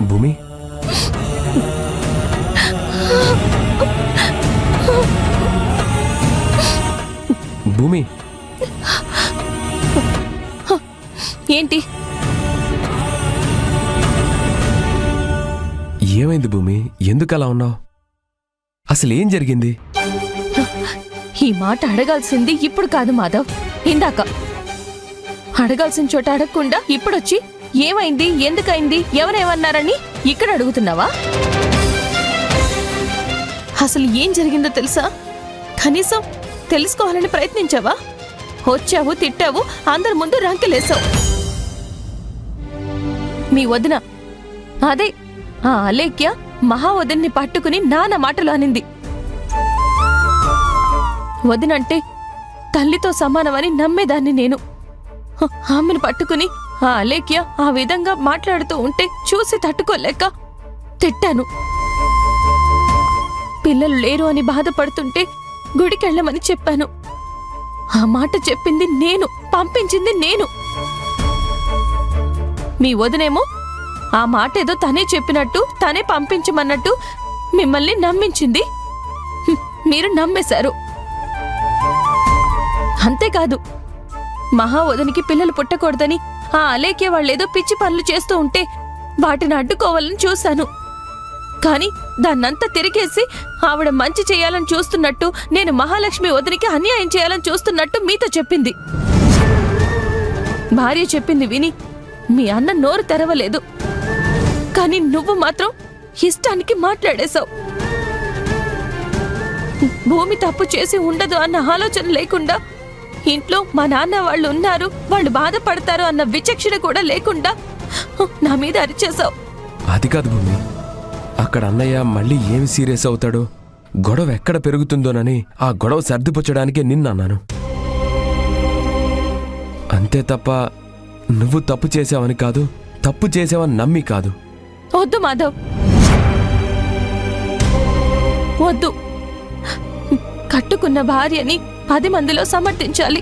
భూమి, భూమి ఏంటి? ఏమైంది భూమి? ఎందుకు అలా ఉన్నావు? అసలు ఏం జరిగింది? ఈ మాట అడగాల్సింది ఇప్పుడు కాదు మాధవ్, ఇందాక. అడగాల్సిన చోట అడగకుండా ఇప్పుడొచ్చి ఏమైంది, ఎందుకైంది, ఎవరేమన్నారని ఇక్కడ అడుగుతున్నావా? అసలు ఏం జరిగిందో తెలుసా? కనీసం తెలుసుకోవాలని ప్రయత్నించావా? వచ్చావు, తిట్టావు, అందరి ముందు రంకెలేసావు. మీ వదిన, అదే ఆ అలేఖ్య మహావదిన్ని పట్టుకుని నాన్న మాటలు అనింది. వదినంటే తల్లితో సమానమని నమ్మేదాన్ని నేను. ఆమెను పట్టుకుని ఆ అలేఖ్య ఆ విధంగా మాట్లాడుతూ ఉంటే చూసి తట్టుకోలేక తిట్టాను. పిల్లలు లేరు అని బాధపడుతుంటే గుడికెళ్ళమని చెప్పాను. ఆ మాట చెప్పింది నేను, పంపించింది నేను. మీ వదినేమో ఆ మాట ఏదో తనే చెప్పినట్టు, తనే పంపించమన్నట్టు మిమ్మల్ని నమ్మించింది. మీరు నమ్మేశారు. అంతేకాదు, మహావదనికి పిల్లలు పుట్టకూడదని ఆ అలేఖ్య వాళ్ళేదో పిచ్చి పనులు చేస్తూ ఉంటే వాటిని అడ్డుకోవాలని చూశాను. కాని దాన్నంతా తిరిగేసి ఆవిడ మంచి చేయాలని చూస్తున్నట్టు, నేను మహాలక్ష్మి వదినికి అన్యాయం చేయాలని చూస్తున్నట్టు మీతో చెప్పింది. భార్య చెప్పింది విని మీ అన్న నోరు తెరవలేదు. కానీ నువ్వు మాత్రం ఇష్టానికి మాట్లాడేశావు. భూమి తప్పు చేసి ఉండదు అన్న ఆలోచన లేకుండా, ఇంట్లో మా నాన్న వాళ్ళు ఉన్నారు, వాళ్ళు బాధపడతారు అన్న విచక్షణ కూడా లేకుండా నా మీద అరిచేశావు. అది కాదు భూమి, అక్కడ అన్నయ్య మళ్ళీ ఏమి సీరియస్ అవుతాడో, గొడవ ఎక్కడ పెరుగుతుందోనని ఆ గొడవ సర్దిపుచ్చడానికే నిన్నన్నాను. అంతే తప్ప నువ్వు తప్పు చేసావని కాదు, తప్పు చేసావని నమ్మి కాదు. వద్దు మాధవ్, వద్దు. కట్టుకున్న భార్యని 10 మందిలో సమర్థించాలి.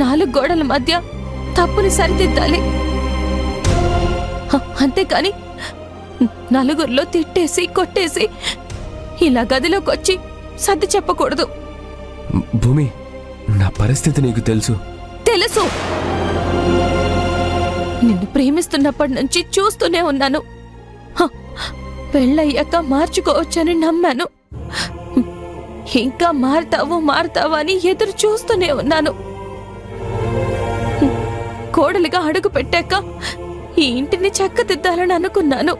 4 గోడల మధ్య తప్పుని సరిదిద్దాలి. అంతేకాని నలుగురిలో తిట్టేసి కొట్టేసి ఇలా గదిలోకొచ్చి సర్ది చెప్పకూడదు. భూమి, నా పరిస్థితి నీకు తెలుసు. తెలుసు. నిన్ను ప్రేమిస్తున్నప్పటి నుంచి చూస్తూనే ఉన్నాను. పెళ్ళయ్యాక మార్చుకోవచ్చని నమ్మాను. ఇంకా మారతావు అని ఎదురు చూస్తూనే ఉన్నాను. కోడలిగా అడుగు పెట్టాక ఈ ఇంటిని చక్కదిద్దాలని అనుకున్నాను.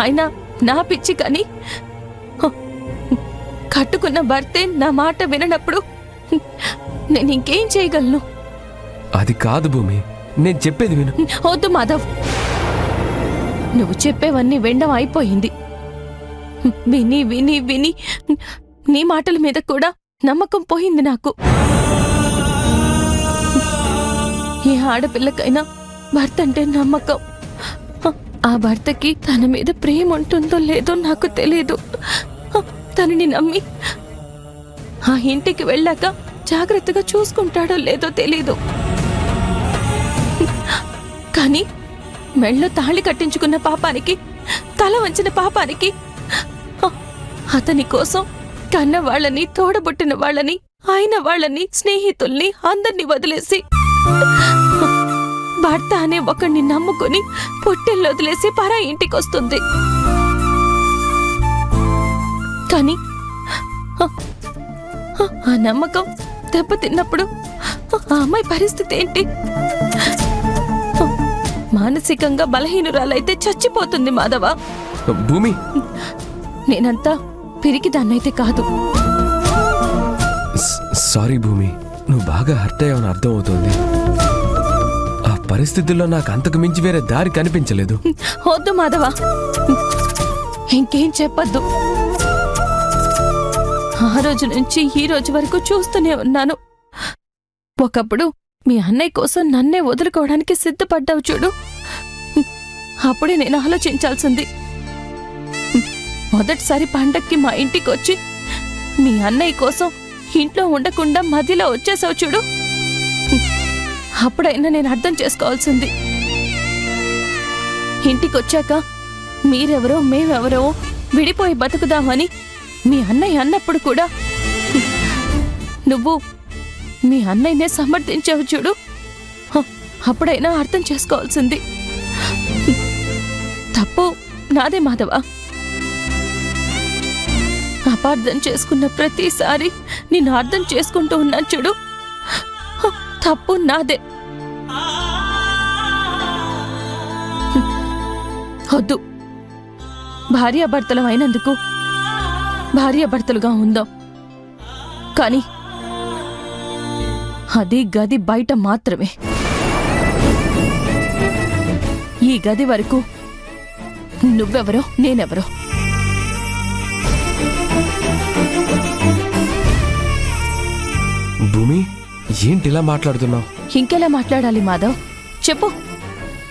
అయినా నా పిచ్చి కాని కట్టుకున్న భర్తే నా మాట విననప్పుడు నేను ఇంకేం చేయగలను? అది కాదు భూమి, నేను చెప్పేది విను. వద్దు మాధవ్, నువ్వు చెప్పేవన్నీ వినడం అయిపోయింది. విని విని విని నీ మాటల మీద కూడా నమ్మకం పోయింది నాకు. ఏ ఆడపిల్లకైనా భర్త అంటే నమ్మకం. ఆ భర్తకి తన మీద ప్రేమ ఉంటుందో లేదో నాకు తెలీదు. తనని నమ్మి ఆ ఇంటికి వెళ్ళాక జాగ్రత్తగా చూసుకుంటాడో లేదో తెలీదు. కానీ మెళ్ళో తాళి కట్టించుకున్న పాపానికి, తల వంచిన పాపానికి, అతని కోసం కన్న వాళ్ళని, తోడబుట్టిన వాళ్ళని, ఆయన వాళ్ళని, స్నేహితుల్ని అందర్నీ వదిలేసి భర్త అనే ఒకడిని నమ్ముకుని పొట్టెళ్ళు వదిలేసి పరా ఇంటికొస్తుంది. కానీ ఆ నమ్మకం దెబ్బతిన్నప్పుడు ఆ అమ్మాయి పరిస్థితి ఏంటి? మానసికంగా బలహీనురాలైతే చచ్చిపోతుంది మాధవ. భూమి, నేనంతా పిరికిదాన్నైతే కాదు. సారీ భూమి, నువ్వు బాగా హర్ట్ అయ్యావని అర్థమవుతోంది. ఆ పరిస్థితుల్లో నాకు అంతకు మించి వేరే దారి కనిపించలేదు. వద్దు మాధవ, ఇంకేం చెప్పద్దు. ఆ రోజు నుంచి ఈ రోజు వరకు చూస్తూనే ఉన్నాను. ఒకప్పుడు మీ అన్నయ్య కోసం నన్నే వదులుకోవడానికి సిద్ధపడ్డావు చూడు, అప్పుడే నేను ఆలోచించాల్సింది. మొదటిసారి పండక్కి మా ఇంటికి వచ్చి మీ అన్నయ్య కోసం ఇంట్లో ఉండకుండా మధ్యలో వచ్చేసావు చూడు, అప్పుడైనా నేను అర్థం చేసుకోవాల్సింది. ఇంటికొచ్చాక మీరెవరో మేమెవరో విడిపోయి బతుకుదామని మీ అన్నయ్య అన్నప్పుడు కూడా నువ్వు మీ అన్నయ్యనే సమర్థించావు చూడు. అప్పుడైనా అర్థం చేసుకోవాల్సింది. తప్పు నాదే మాధవ. అపార్థం చేసుకున్న ప్రతిసారి నిన్ను అర్థం చేసుకుంటూ ఉన్నాను చూడు. తప్పు నాదే. వద్దు, భార్యాభర్తలం అయినందుకు భార్యాభర్తలుగా ఉందాం. కానీ అది గది బయట మాత్రమే. ఈ గది వరకు నువ్వెవరో నేనెవరో. భూమి, ఏంటిలా మాట్లాడుతున్నావు? ఇంకెలా మాట్లాడాలి మాధవ్? చెప్పు,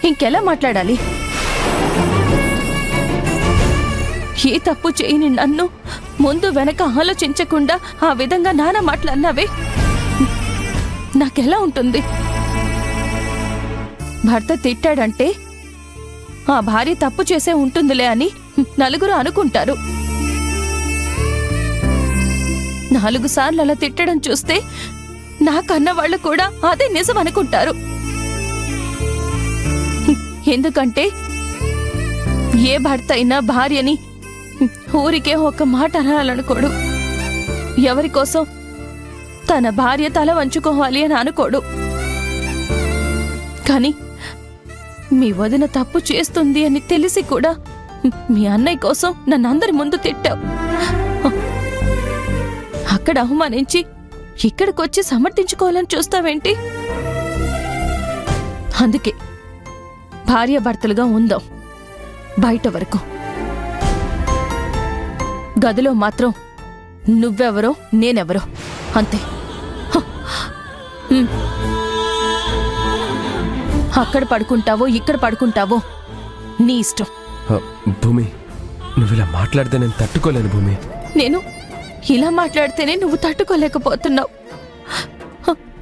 ఇంకెలా మాట్లాడాలి? ఏ తప్పు చేయని నన్ను ముందు వెనక ఆలోచించకుండా ఆ విధంగా నానా మాటలు అన్నావే, నాకెలా ఉంటుంది? భర్త తిట్టాడంటే ఆ భార్య తప్పు చేసే ఉంటుందిలే అని నలుగురు అనుకుంటారు. 4 సార్లు అలా తిట్టడం చూస్తే నాకన్న వాళ్ళు కూడా అదే నిజం అనుకుంటారు. ఎందుకంటే ఏ భర్త అయినా భార్యని ఊరికే ఒక మాట అనాలనుకోడు. ఎవరికోసం తన భార్య తల వంచుకోవాలి అని అనుకోడు. కానీ మీ వదిన తప్పు చేస్తుంది అని తెలిసి కూడా మీ అన్నయ్య కోసం నన్ను అందరి ముందు తిట్టావు. అక్కడ అవమానించి ఇక్కడికొచ్చి సమర్థించుకోవాలని చూస్తావేంటి? అందుకే భార్యాభర్తలుగా ఉందాం, బయట వరకు. గదిలో మాత్రం నువ్వెవరో నేనెవరో అంతే. అక్కడ పడుకుంటావో ఇక్కడ పడుకుంటావో నీ ఇష్టం. భూమి, నువ్విలా మాట్లాడితే నేను తట్టుకోలేను భూమి. నేను ఇలా మాట్లాడితేనే నువ్వు తట్టుకోలేకపోతున్నావు.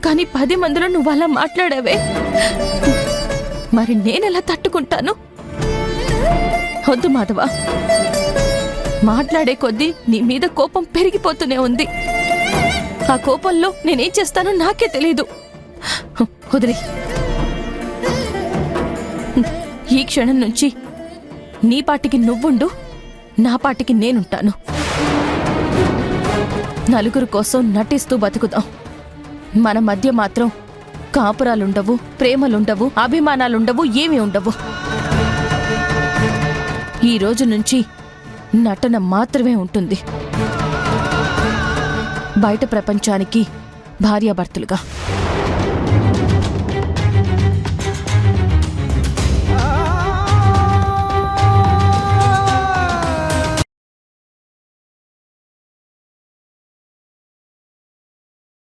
కానీ 10 మందిలో నువ్వు అలా మాట్లాడావే, మరి నేనెలా తట్టుకుంటాను? వద్దు మాధవ, మాట్లాడే కొద్దీ నీ మీద కోపం పెరిగిపోతూనే ఉంది. ఆ కోపంలో నేనేం చేస్తానో నాకే తెలీదు. వదిలే. ఈ క్షణం నుంచి నీ పాటికి నువ్వుండు, నా పాటికి నేనుంటాను. నలుగురు కోసం నటిస్తూ బతుకుదాం. మన మధ్య మాత్రం కాపురాలుండవు, ప్రేమలుండవు, అభిమానాలుండవు, ఏమీ ఉండవు. ఈ రోజు నుంచి నటన మాత్రమే ఉంటుంది. బయట ప్రపంచానికి భార్యాభర్తలుగా.